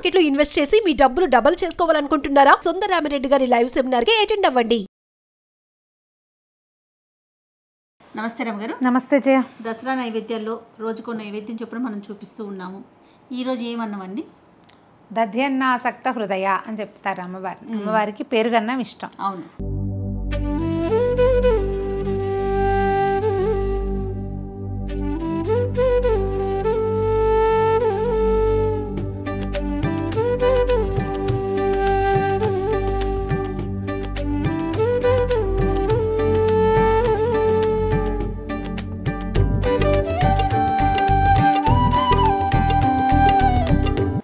Market లో invest చేసి మీ డబ్బులు డబుల్ చేసుకోవాలనుకుంటున్నారా? సుందరరామిరెడ్డి గారి లైవ్ సెమినార్ కి అటెండ్ అవ్వండి. నమస్తే రమ్మగారు. నమస్తే జయ. దసరా నైవేద్యాల్లో రోజుకో నైవేద్యం చొప్పున మనం చూపిస్తూ ఉన్నాము. ఈరోజు ఏమన్నామండి? దధ్యన్నాసక్త హృదయ అని చెప్తారు అమ్మవారు. అమ్మవారికి పెరుగన్నం ఇష్టం. అవును.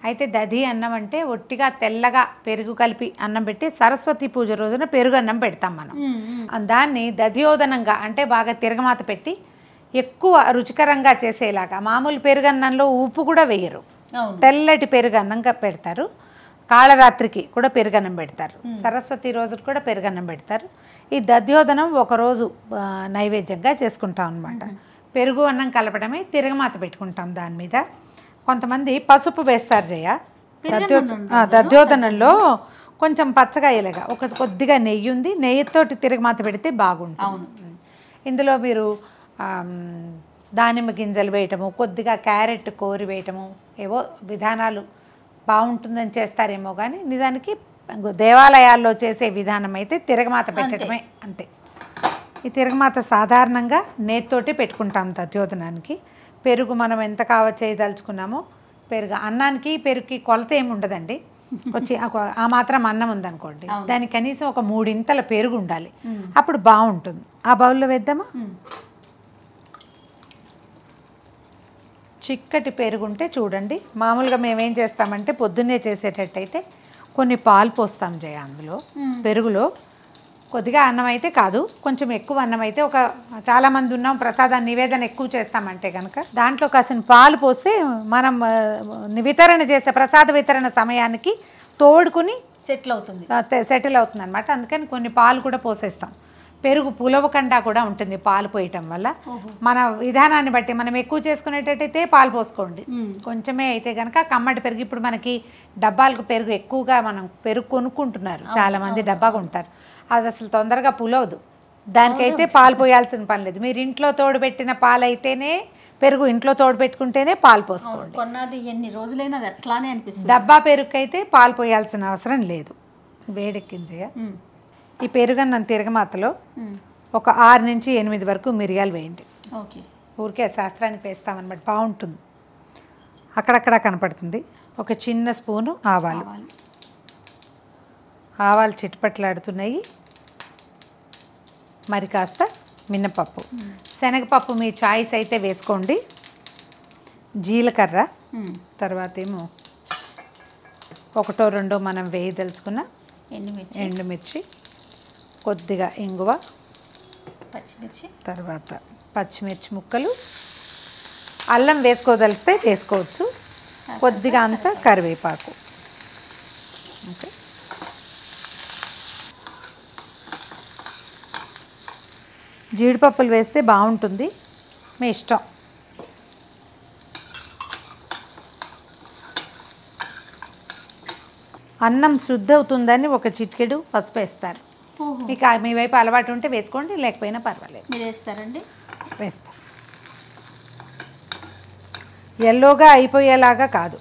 అయితే దధి అన్నం అంటే ఒట్టిగా తెల్లగా పెరుగు కలిపి అన్నం పెట్టి సరస్వతి పూజ రోజున పెరుగు అన్నం పెడతాం మనం. దాన్ని దధ్యోదనంగా అంటే బాగా తిరగమాత పెట్టి ఎక్కువ రుచికరంగా చేసేలాగా, మామూలు పెరుగన్నంలో ఉప్పు కూడా వేయరు, తెల్లటి పెరుగన్నంగా పెడతారు. కాళరాత్రికి కూడా పెరుగన్నం పెడతారు, సరస్వతి రోజు కూడా పెరుగన్నం పెడతారు. ఈ దధ్యోదనం ఒకరోజు నైవేద్యంగా చేసుకుంటాం అన్నమాట. పెరుగు అన్నం కలపడమే, తిరగమాత పెట్టుకుంటాం దాని మీద. కొంతమంది పసుపు వేస్తారు జయ. దధ్యోదనంలో కొంచెం పచ్చగా ఇలాగా ఒక కొద్దిగా నెయ్యి ఉంది, నెయ్యితోటి తిరగమాత పెడితే బాగుంటుంది. ఇందులో మీరు దానిమ్మ గింజలు వేయటము, కొద్దిగా క్యారెట్ కోరి వేయటము, ఏవో విధానాలు బాగుంటుందని చేస్తారేమో కానీ నిజానికి దేవాలయాల్లో చేసే విధానం అయితే తిరగమాత పెట్టడమే అంతే. ఈ తిరగమాత సాధారణంగా నేతితోటి పెట్టుకుంటాం దధ్యోదనానికి. పెరుగు మనం ఎంత చేయదలుచుకున్నామో, పెరుగు అన్నానికి పెరుగుకి కొలత ఏమి ఉండదండి. వచ్చి ఆ మాత్రం అన్నం ఉందనుకోండి, దానికి కనీసం ఒక 3 ఇంతల పెరుగు ఉండాలి, అప్పుడు బాగుంటుంది. ఆ బౌల్లో వేద్దామా? చిక్కటి పెరుగు ఉంటే చూడండి. మామూలుగా మేమేం చేస్తామంటే పొద్దున్నే చేసేటట్టయితే కొన్ని పాలు పోస్తాం జయ అందులో. పెరుగులో కొద్దిగా అన్నం అయితే కాదు, కొంచెం ఎక్కువ అన్నం అయితే, ఒక చాలామంది ఉన్నాం ప్రసాదాన్ని నివేదన ఎక్కువ చేస్తామంటే కనుక దాంట్లో కాసిన పాలు పోస్తే మనం వితరణ చేసే ప్రసాద వితరణ సమయానికి తోడుకుని సెటిల్ అవుతుంది అనమాట. అందుకని కొన్ని పాలు కూడా పోసేస్తాం. పెరుగు పులవకుండా కూడా ఉంటుంది పాలు పోయటం వల్ల. మన విధానాన్ని బట్టి మనం ఎక్కువ చేసుకునేటట్టయితే పాలు పోసుకోండి, కొంచెమే అయితే కనుక కమ్మటి పెరుగు. ఇప్పుడు మనకి డబ్బాలకు పెరుగు ఎక్కువగా మనం పెరుగు కొనుక్కుంటున్నారు, చాలామంది డబ్బా కొంటారు. అది అసలు తొందరగా పులవదు, దానికైతే పాలు పోయాల్సిన పని లేదు. మీరు ఇంట్లో తోడుపెట్టిన పాలు అయితేనే, పెరుగు ఇంట్లో తోడుపెట్టుకుంటేనే పాలు పోసుకోండి. కొన్నది ఎన్ని రోజులైనా అది అట్లానే అనిపిస్తుంది. డబ్బా పెరుగు అయితే పాలు పోయాల్సిన అవసరం లేదు. వేడెక్కింది. ఈ పెరుగన్నం తిరగమాతలో ఒక 6 నుంచి 8 వరకు మిరియాలు వేయండి. ఊరికే శాస్త్రానికి వేస్తామన్నమాట, బాగుంటుంది. అక్కడక్కడ కనపడుతుంది. ఒక చిన్న స్పూను ఆవాలు చిటపట్లాడుతున్నాయి. మరి కాస్త మినపప్పు, శనగపప్పు మీ చాయిస్ అయితే వేసుకోండి. జీలకర్ర, తర్వాత ఏమో 1, 2 మనం వేయదలుచుకున్న ఎండుమిర్చి, కొద్దిగా ఇంగువ, పచ్చిమిర్చి, తర్వాత పచ్చిమిర్చి ముక్కలు, అల్లం వేసుకోదలిస్తే వేసుకోవచ్చు, కొద్దిగా అంతా కరివేపాకు. ఓకే, జీడిపప్పులు వేస్తే బాగుంటుంది, మీ ఇష్టం. అన్నం శుద్ధి అవుతుందని ఒక చిటికెడు పసుపు వేస్తారు. మీకు మీ వైపు అలవాటు ఉంటే వేసుకోండి, లేకపోయినా పర్వాలేదు. మీరు వేస్తారండి? వేస్తాం. ఎల్లోగా అయిపోయేలాగా కాదు,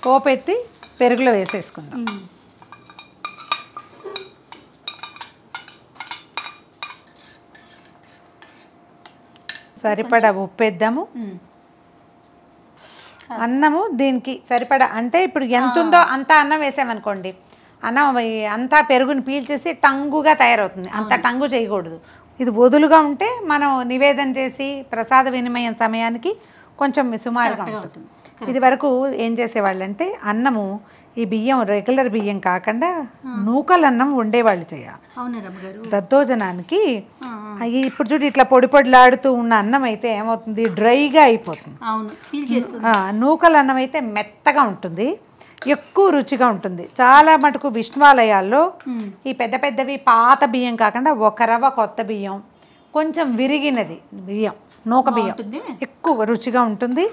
పోపెత్తి పెరుగులో వేసేసుకుందాం. సరిపడా ఉప్పు వేద్దాము. అన్నము దీనికి సరిపడా, అంటే ఇప్పుడు ఎంత ఉందో అంత అన్నం వేసామనుకోండి, అన్నం అంతా పెరుగుని పీల్చేసి టంగుగా తయారవుతుంది. అంత టంగు చేయకూడదు. ఇది వదులుగా ఉంటే మనం నివేదన చేసి ప్రసాద వినిమయం సమయానికి కొంచెం సుమారుగా ఉంటుంది. ఇది వరకు ఏం చేసేవాళ్ళంటే అన్నము ఈ బియ్యం రెగ్యులర్ బియ్యం కాకుండా నూకలు అన్నం వండేవాళ్ళు చేయాలి దద్దోజనానికి. ఇప్పుడు చూడు ఇట్లా పొడి పొడిలాడుతూ ఉన్న అన్నం అయితే ఏమవుతుంది, డ్రైగా అయిపోతుంది. నూకల అన్నం అయితే మెత్తగా ఉంటుంది, ఎక్కువ రుచిగా ఉంటుంది. చాలా మటుకు విష్ణువాలయాల్లో ఈ పెద్ద పెద్దవి పాత బియ్యం కాకుండా ఒక రవ్వ కొత్త బియ్యం, కొంచెం విరిగినది బియ్యం, నూక బియ్యం ఎక్కువ రుచిగా ఉంటుంది,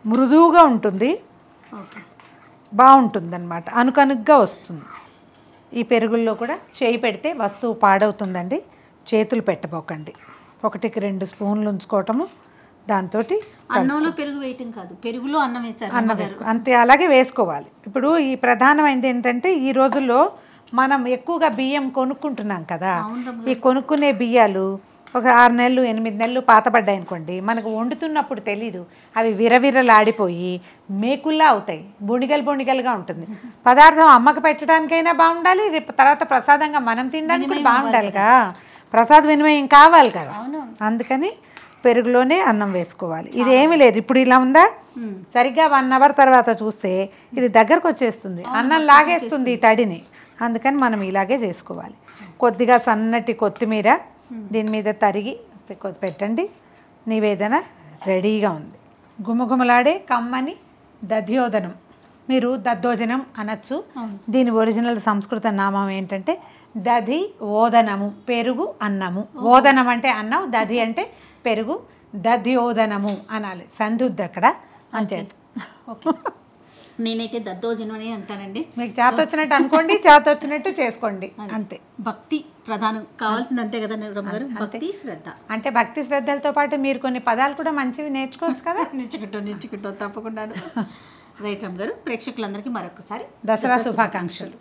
మృదువుగా ఉంటుంది. ఓకే. బాగుంటుందన్నమాట, అనుకనుగ్గా వస్తుంది. ఈ పెరుగుల్లో కూడా చేయి పెడితే వస్తువు పాడవుతుందండి, చేతులు పెట్టబోకండి. 1-2 స్పూన్లు ఉంచుకోవటము, దాంతో అన్నంలో పెరుగు వేయటం కాదు, పెరుగులో అన్నం వేసారు అన్నం అంతే, అలాగే వేసుకోవాలి. ఇప్పుడు ఈ ప్రధానమైనది ఏంటంటే ఈ రోజుల్లో మనం ఎక్కువగా బియ్యం కొనుక్కుంటున్నాం కదా, ఈ కొనుక్కునే బియ్యాలు ఒక 6 నెలలు 8 నెలలు పాతబడ్డాయి అనుకోండి, మనకు వండుతున్నప్పుడు తెలీదు, అవి విరవిరలాడిపోయి మేకుల్లా అవుతాయి, బొణిగలుగా ఉంటుంది. పదార్థం అమ్మకు పెట్టడానికైనా బాగుండాలి, రేపు తర్వాత ప్రసాదంగా మనం తినడానికి కూడా బాగుండాలిగా, ప్రసాద వినిమయం కావాలి కదా. అందుకని పెరుగులోనే అన్నం వేసుకోవాలి. ఇది ఏమీ లేదు, ఇప్పుడు ఇలా ఉందా, సరిగ్గా 1 అవర్ తర్వాత చూస్తే ఇది దగ్గరకు వచ్చేస్తుంది, అన్నం లాగేస్తుంది ఈ తడిని. అందుకని మనం ఇలాగే చేసుకోవాలి. కొద్దిగా సన్నటి కొత్తిమీర దీని మీద తరిగి పెట్టండి. నివేదన రెడీగా ఉంది. గుమగుమలాడే కమ్మని దధ్యోదనం, మీరు దద్దోజనం అనొచ్చు. దీని ఒరిజినల్ సంస్కృత నామం ఏంటంటే దధి ఓదనము, పెరుగు అన్నము. ఓదనం అంటే అన్నం, దధి అంటే పెరుగు, దధ్యోదనము అనాలి. సందుద్ది అక్కడ అంచేత. నేనైతే దద్దోజనం అని అంటానండి. మీకు చేత వచ్చినట్టు అనుకోండి, చేత వచ్చినట్టు చేసుకోండి, అంతే. భక్తి ప్రధానం కావాల్సింది, అంతే కదా రమ్మగారు, భక్తి శ్రద్ధ. అంటే భక్తి శ్రద్ధలతో పాటు మీరు కొన్ని పదాలు కూడా మంచివి నేర్చుకోవచ్చు కదా. నేర్చుకుంటాం తప్పకుండా. రైట్ రమ్మగారు, ప్రేక్షకులందరికీ మరొకసారి దసరా శుభాకాంక్షలు.